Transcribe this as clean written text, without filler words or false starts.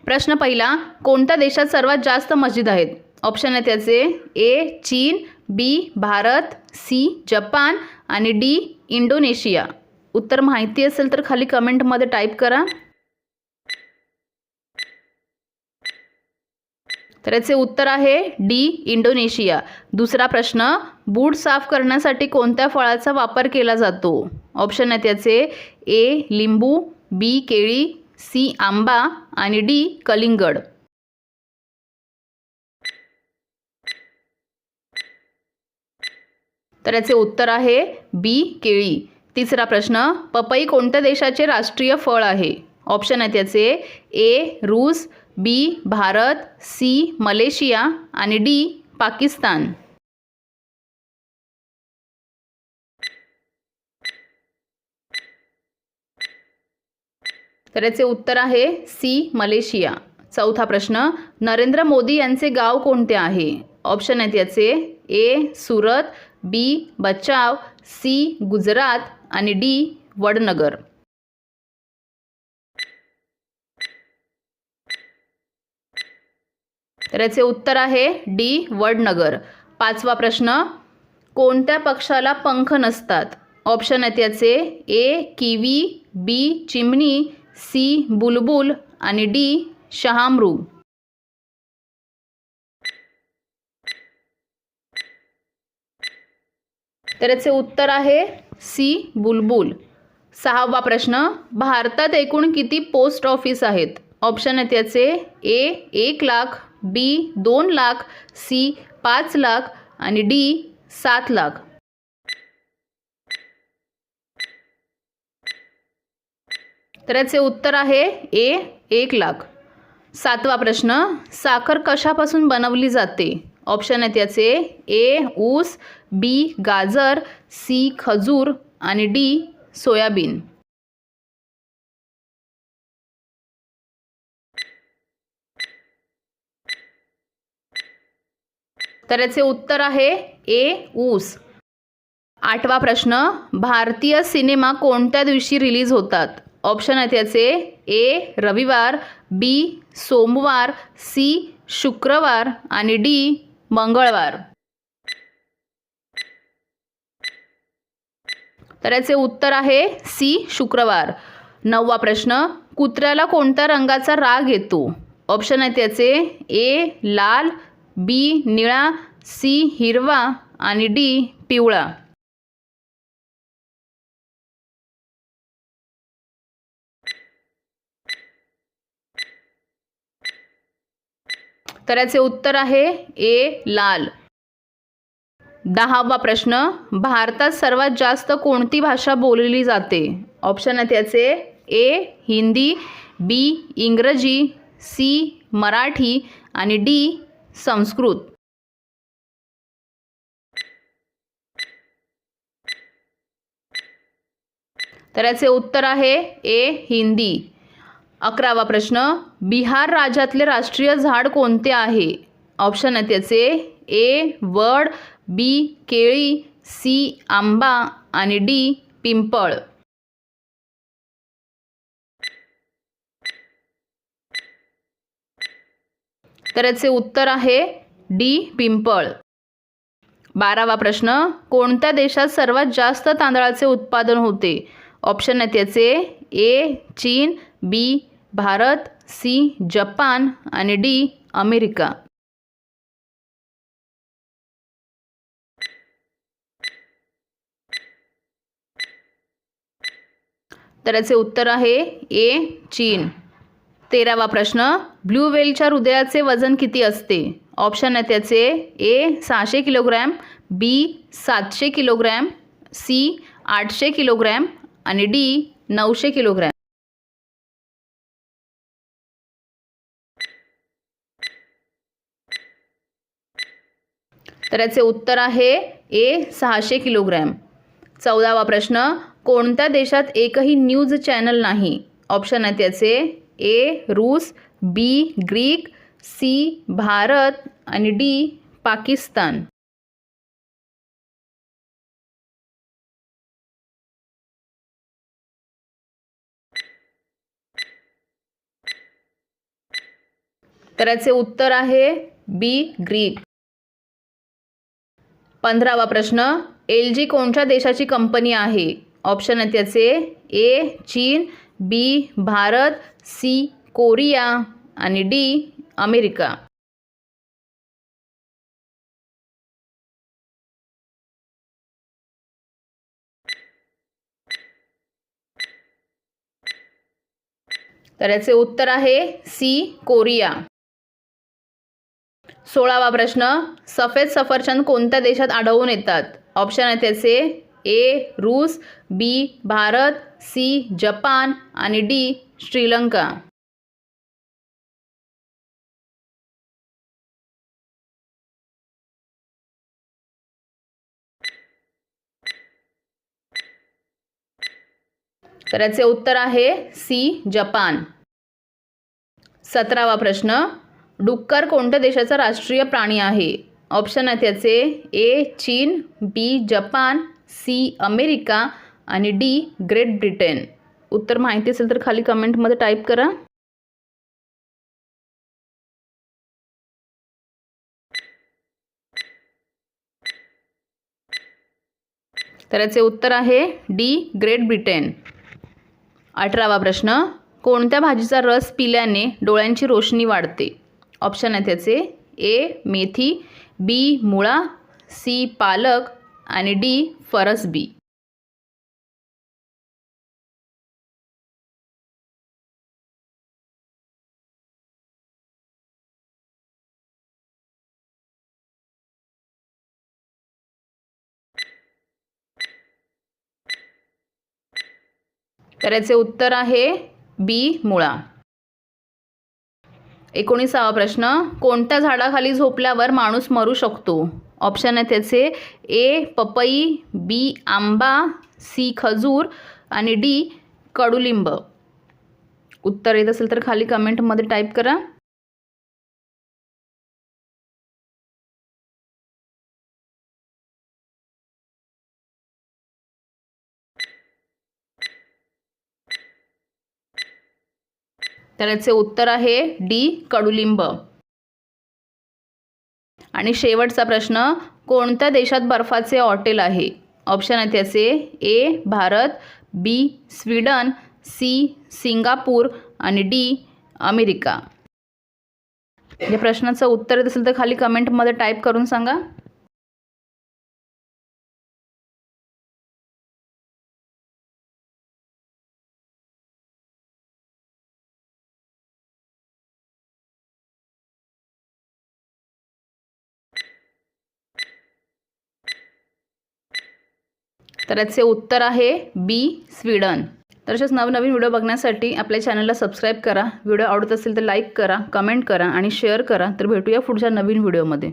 प्रश्न पहिला, कोणत्या देशात सर्वात जास्त मस्जिद आहेत? ऑप्शन आहे त्याचे ए चीन, बी भारत, सी जपान आणि डी इंडोनेशिया. उत्तर माहिती असेल तर खाली कमेंटमध्ये टाईप करा. तर याचे उत्तर आहे डी इंडोनेशिया. दुसरा प्रश्न, बूट साफ करण्यासाठी कोणत्या फळाचा वापर केला जातो? ऑप्शन आहे त्याचे ए लिंबू, बी केळी, सी आंबा आणि डी कलिंगड. तर याचे उत्तर आहे बी केळी. तिसरा प्रश्न, पपई कोणत्या देशाचे राष्ट्रीय फळ आहे? ऑप्शन आहे त्याचे ए रूस, बी भारत, सी मलेशिया आणि डी पाकिस्तान. तर याचे उत्तर आहे सी मलेशिया. चौथा प्रश्न, नरेंद्र मोदी यांचे गाव कोणते आहे? ऑप्शन आहेत याचे ए सुरत, बी बचाव, सी गुजरात आणि डी वडनगर. तर याचे उत्तर आहे डी वडनगर. पाचवा प्रश्न, कोणत्या पक्षाला पंख नसतात? ऑप्शन आहेत याचे ए किवी, बी चिमणी, सी बुलबुल आणि डी शहामृग. तर याचे उत्तर आहे सी बुलबुल. सहावा प्रश्न, भारतात एकूण किती पोस्ट ऑफिस आहेत? ऑप्शन आहेत याचे ए 1 लाख, बी 2 लाख, सी 5 लाख आणि डी 7 लाख. तर याचे उत्तर आहे ए 1 लाख. सातवा प्रश्न, साखर कशापासून बनवली जाते? ऑप्शन आहेत याचे ए ऊस, बी गाजर, सी खजूर आणि डी सोयाबीन. तर याचे उत्तर आहे ए ऊस. आठवा प्रश्न, भारतीय सिनेमा कोणत्या दिवशी रिलीज होतात? ऑप्शन आहेत याचे ए रविवार, बी सोमवार, सी शुक्रवार आणि डी मंगळवार. तर याचे उत्तर आहे सी शुक्रवार. नववा प्रश्न, कुत्र्याला कोणत्या रंगाचा राग येतो? ऑप्शन आहेत याचे ए लाल, बी निळा, सी हिरवा आणि डी पिवळा. तर याचे उत्तर आहे ए लाल. दहावा प्रश्न, भारतात सर्वात जास्त कोणती भाषा बोलली जाते? ऑप्शन आहेत याचे ए हिंदी, बी इंग्रजी, सी मराठी आणि डी संस्कृत. तर याचे उत्तर आहे ए हिंदी. 11वा प्रश्न, बिहार राज्यातले राष्ट्रीय झाड कोणते आहे? ऑप्शन आहेत याचे ए वड, बी केळी, सी आंबा आणि डी पिंपळ. तर याचे उत्तर आहे डी पिंपळ. 12वा प्रश्न, कोणत्या देशात सर्वात जास्त तांदळाचे उत्पादन होते? ऑप्शन आहेत याचे ए चीन, बी भारत, सी जपान आणि डी अमेरिका. तर याचे उत्तर आहे ए चीन. 13वा प्रश्न, ब्लू व्हेलच्या हृदयाचे वजन किती असते? ऑप्शन आहेत याचे ए 600 किलोग्रॅम, बी 700 किलोग्रॅम, सी 800 किलोग्रॅम आणि डी 900 किलोग्रॅम. तर याचे उत्तर आहे ए 600 किलोग्रॅम. 14वा प्रश्न, कोणत्या देशात एकही न्यूज चॅनल नाही? ऑप्शन आहेत याचे ए रूस, बी ग्रीक, सी भारत आणि डी पाकिस्तान. तर याचे उत्तर आहे बी ग्रीक. 15वा प्रश्न, LG कोणत्या देशाची कंपनी आहे? ऑप्शन आहेत त्याचे ए चीन, बी भारत, सी कोरिया आणि डी अमेरिका. तर याचे उत्तर आहे सी कोरिया. 16वा प्रश्न, सफेद सफरचंद कोणत्या देशात आढळून येतात? ऑप्शन आहेत त्याचे ए रूस, बी भारत, सी जपान आणि डी श्रीलंका. तर याचे उत्तर आहे सी जपान. 17वा प्रश्न, डुक्कर कोणत्या देशाचा राष्ट्रीय प्राणी आहे? ऑप्शन आहेत त्याचे ए चीन, बी जपान, सी अमेरिका आणि डी ग्रेट ब्रिटन. उत्तर माहिती असेल तर खाली कमेंटमध्ये टाईप करा. तर याचे उत्तर आहे डी ग्रेट ब्रिटन. 18वा प्रश्न, कोणत्या भाजीचा रस पिल्याने डोळ्यांची रोशनी वाढते? ऑप्शन आहेत त्याचे ए मेथी, बी मुळा, सी पालक आणि डी फरसबी. तर याचे उत्तर आहे बी मुळा. 19वा प्रश्न, कोणत्या झाडाखाली झोपल्यावर माणूस मरू शकतो? ऑप्शन आहे त्याचे ए पपई, बी आंबा, सी खजूर आणि डी कडुलिंब. उत्तर येत असेल तर खाली कमेंटमध्ये टाईप करा. तर याचे उत्तर आहे डी कडुलिंब. आणि शेवटचा प्रश्न, कोणत्या देशात बर्फाचे हॉटेल आहे? ऑप्शन आहे त्याचे ए भारत, बी स्वीडन, सी सिंगापूर आणि डी अमेरिका. या प्रश्नाचं उत्तर येत असेल तर खाली कमेंटमध्ये टाईप करून सांगा. तर याचे उत्तर आहे बी स्वीडन. तर अशाच नवनवीन व्हिडिओ बघण्यासाठी आपल्या चॅनलला सबस्क्राईब करा. व्हिडिओ आवडत असेल तर लाईक करा, कमेंट करा आणि शेअर करा. तर भेटूया पुढच्या नवीन व्हिडिओमध्ये.